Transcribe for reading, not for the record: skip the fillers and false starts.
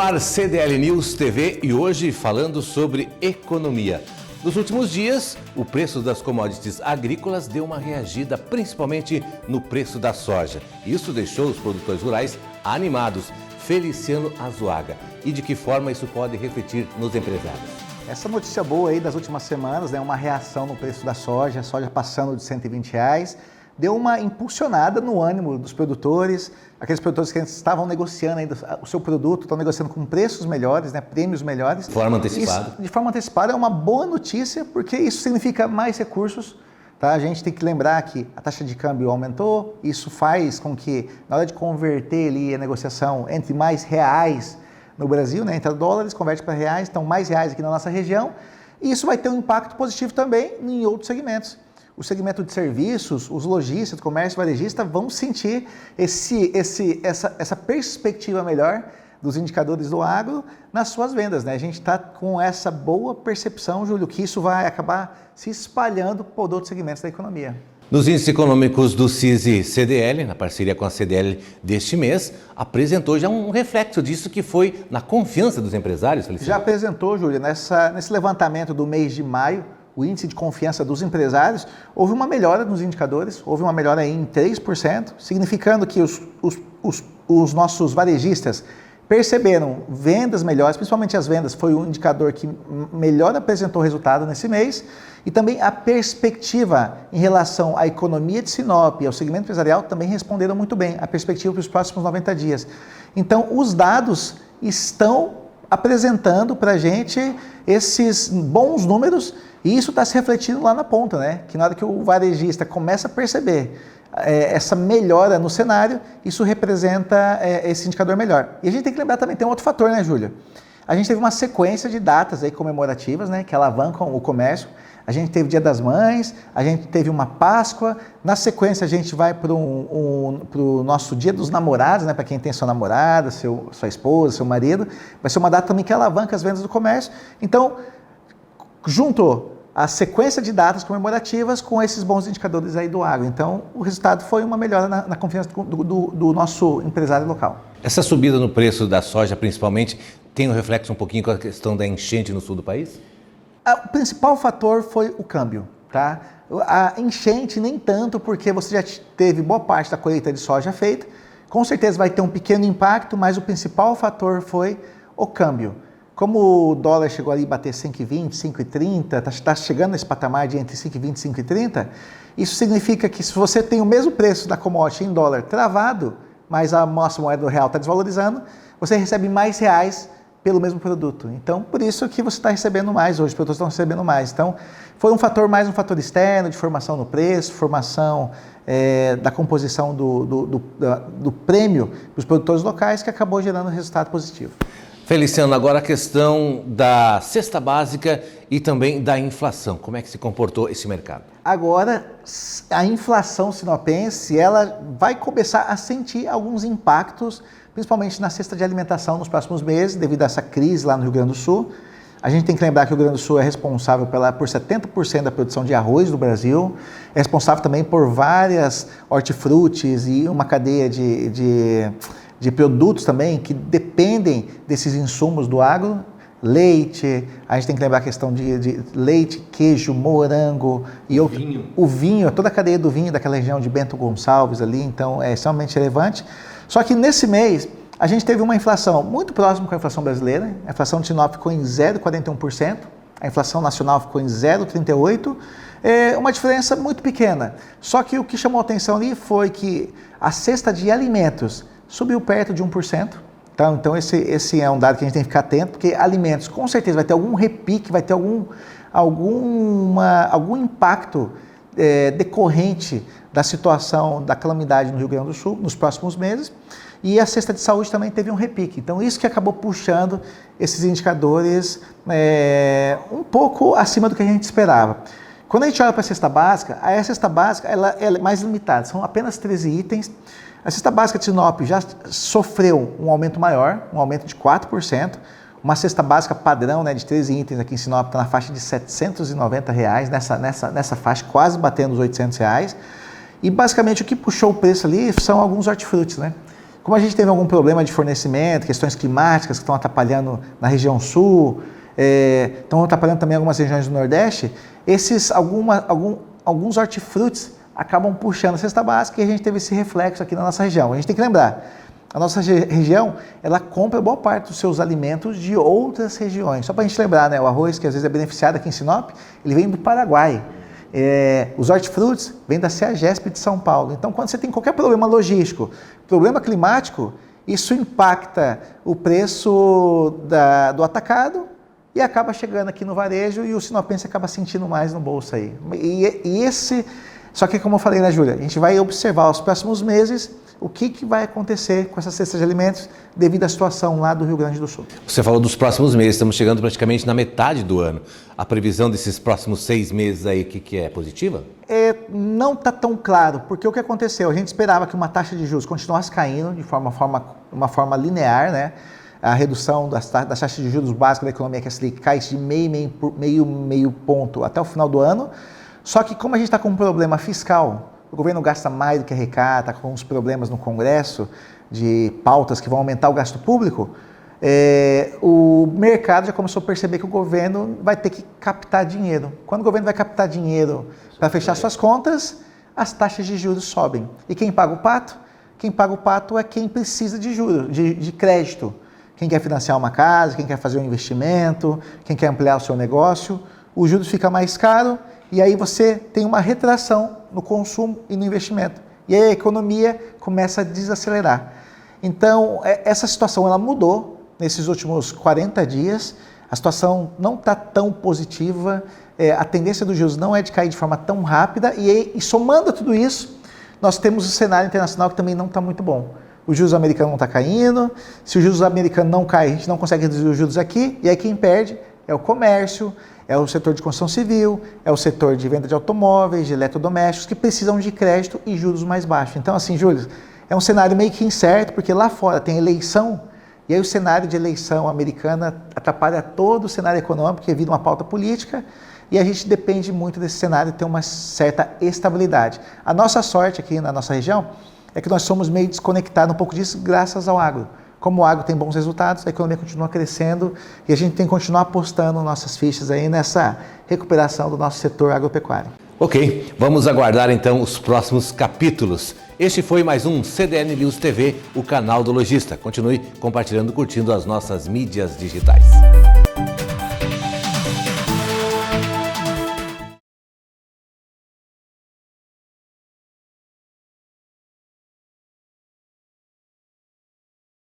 ar CDL News TV e hoje falando sobre economia. Nos últimos dias, o preço das commodities agrícolas deu uma reagida, principalmente no preço da soja. Isso deixou os produtores rurais animados. Feliciano Azuaga. E de que forma isso pode refletir nos empresários? Essa notícia boa aí das últimas semanas, uma reação no preço da soja, a soja passando de R$120, deu uma impulsionada no ânimo dos produtores, aqueles produtores que estavam negociando ainda o seu produto, estão negociando com preços melhores, prêmios melhores. De forma antecipada. Isso, de forma antecipada é uma boa notícia, porque isso significa mais recursos. Tá? A gente tem que lembrar que a taxa de câmbio aumentou, isso faz com que, na hora de converter ali a negociação entre mais reais no Brasil, entra dólares, converte para reais, então mais reais aqui na nossa região, e isso vai ter um impacto positivo também em outros segmentos. O segmento de serviços, os lojistas, o comércio varejista vão sentir essa perspectiva melhor dos indicadores do agro nas suas vendas. A gente está com essa boa percepção, Júlio, que isso vai acabar se espalhando por outros segmentos da economia. Nos índices econômicos do CISI-CDL, na parceria com a CDL deste mês, apresentou já um reflexo disso que foi na confiança dos empresários, Feliciano? Já apresentou, Júlio, nesse levantamento do mês de maio, o índice de confiança dos empresários, houve uma melhora nos indicadores, houve uma melhora em 3%, significando que os nossos varejistas perceberam vendas melhores, principalmente as vendas, foi o indicador que melhor apresentou resultado nesse mês, e também a perspectiva em relação à economia de Sinop e ao segmento empresarial também responderam muito bem, a perspectiva para os próximos 90 dias. Então, os dados estão apresentando para a gente esses bons números, e isso está se refletindo lá na ponta, que na hora que o varejista começa a perceber essa melhora no cenário, isso representa esse indicador melhor. E a gente tem que lembrar também, tem um outro fator, Júlia? A gente teve uma sequência de datas aí comemorativas, que alavancam o comércio. A gente teve Dia das Mães, a gente teve uma Páscoa, na sequência a gente vai para o nosso Dia dos Namorados, para quem tem sua namorada, sua esposa, seu marido, vai ser uma data também que alavanca as vendas do comércio. Então, junto a sequência de datas comemorativas com esses bons indicadores aí do agro. Então, o resultado foi uma melhora na confiança do nosso empresário local. Essa subida no preço da soja, principalmente, tem um reflexo um pouquinho com a questão da enchente no sul do país? O principal fator foi o câmbio, tá? A enchente nem tanto, porque você já teve boa parte da colheita de soja feita. Com certeza vai ter um pequeno impacto, mas o principal fator foi o câmbio. Como o dólar chegou ali a bater 5,20, 5,30, está chegando nesse patamar de entre 5,20 e 5,30, isso significa que se você tem o mesmo preço da commodity em dólar travado, mas a nossa moeda real está desvalorizando, você recebe mais reais pelo mesmo produto. Então, por isso que você está recebendo mais, hoje os produtores estão recebendo mais. Então, foi mais um fator externo, de formação no preço, formação da composição do prêmio para os produtores locais, que acabou gerando um resultado positivo. Feliciano, agora a questão da cesta básica e também da inflação. Como é que se comportou esse mercado? Agora, a inflação sinopense, ela vai começar a sentir alguns impactos, principalmente na cesta de alimentação nos próximos meses, devido a essa crise lá no Rio Grande do Sul. A gente tem que lembrar que o Rio Grande do Sul é responsável por 70% da produção de arroz do Brasil, é responsável também por várias hortifrutis e uma cadeia de produtos também que dependem desses insumos do agro, leite, a gente tem que lembrar a questão de leite, queijo, morango e o vinho, toda a cadeia do vinho daquela região de Bento Gonçalves ali, então é extremamente relevante. Só que nesse mês a gente teve uma inflação muito próxima com a inflação brasileira, a inflação de Sinop ficou em 0,41%, a inflação nacional ficou em 0,38%, uma diferença muito pequena. Só que o que chamou a atenção ali foi que a cesta de alimentos subiu perto de 1%. Então esse é um dado que a gente tem que ficar atento, porque alimentos com certeza vai ter algum repique, vai ter algum impacto decorrente da situação da calamidade no Rio Grande do Sul nos próximos meses. E a cesta de saúde também teve um repique. Então isso que acabou puxando esses indicadores um pouco acima do que a gente esperava. Quando a gente olha para a cesta básica ela é mais limitada, são apenas 13 itens. A cesta básica de Sinop já sofreu um aumento maior, um aumento de 4%. Uma cesta básica padrão de 13 itens aqui em Sinop está na faixa de R$ 790, nessa faixa, quase batendo os R$ 800. E basicamente o que puxou o preço ali são alguns hortifrutis, Como a gente teve algum problema de fornecimento, questões climáticas que estão atrapalhando na região sul, estão atrapalhando também algumas regiões do Nordeste, alguns hortifrutis acabam puxando a cesta básica e a gente teve esse reflexo aqui na nossa região. A gente tem que lembrar, a nossa região, ela compra boa parte dos seus alimentos de outras regiões. Só para a gente lembrar, né, o arroz que às vezes é beneficiado aqui em Sinop, ele vem do Paraguai. Os hortifrutis vêm da CEAGESP de São Paulo. Então, quando você tem qualquer problema logístico, problema climático, isso impacta o preço do atacado e acaba chegando aqui no varejo e o sinopense acaba sentindo mais no bolso aí. Só que, como eu falei, né, Júlia, a gente vai observar os próximos meses o que vai acontecer com essa cesta de alimentos devido à situação lá do Rio Grande do Sul. Você falou dos próximos meses, estamos chegando praticamente na metade do ano. A previsão desses próximos 6 meses aí, que é positiva? Não está tão claro, porque o que aconteceu? A gente esperava que uma taxa de juros continuasse caindo de uma forma linear, né? A redução das taxas de juros básicas da economia, que é a Selic, cai de meio ponto até o final do ano. Só que como a gente está com um problema fiscal, o governo gasta mais do que arrecada, está com uns problemas no Congresso de pautas que vão aumentar o gasto público, o mercado já começou a perceber que o governo vai ter que captar dinheiro. Quando o governo vai captar dinheiro para fechar suas contas, as taxas de juros sobem. E quem paga o pato? Quem paga o pato é quem precisa de juros, de crédito. Quem quer financiar uma casa, quem quer fazer um investimento, quem quer ampliar o seu negócio, os juros ficam mais caros e aí você tem uma retração no consumo e no investimento. E aí a economia começa a desacelerar. Então, essa situação ela mudou nesses últimos 40 dias. A situação não está tão positiva, a tendência dos juros não é de cair de forma tão rápida e somando a tudo isso, nós temos o cenário internacional que também não está muito bom. O juros americano não está caindo, se o juros americano não cai, a gente não consegue reduzir os juros aqui, e aí quem perde é o comércio, é o setor de construção civil, é o setor de venda de automóveis, de eletrodomésticos, que precisam de crédito e juros mais baixos. Então, assim, Júlio, é um cenário meio que incerto, porque lá fora tem eleição, e aí o cenário de eleição americana atrapalha todo o cenário econômico, porque vira uma pauta política, e a gente depende muito desse cenário ter uma certa estabilidade. A nossa sorte aqui na nossa região é que nós somos meio desconectados um pouco disso graças ao agro. Como o agro tem bons resultados, a economia continua crescendo e a gente tem que continuar apostando nossas fichas aí nessa recuperação do nosso setor agropecuário. Ok, vamos aguardar então os próximos capítulos. Este foi mais um CDN News TV, o canal do Logista. Continue compartilhando e curtindo as nossas mídias digitais.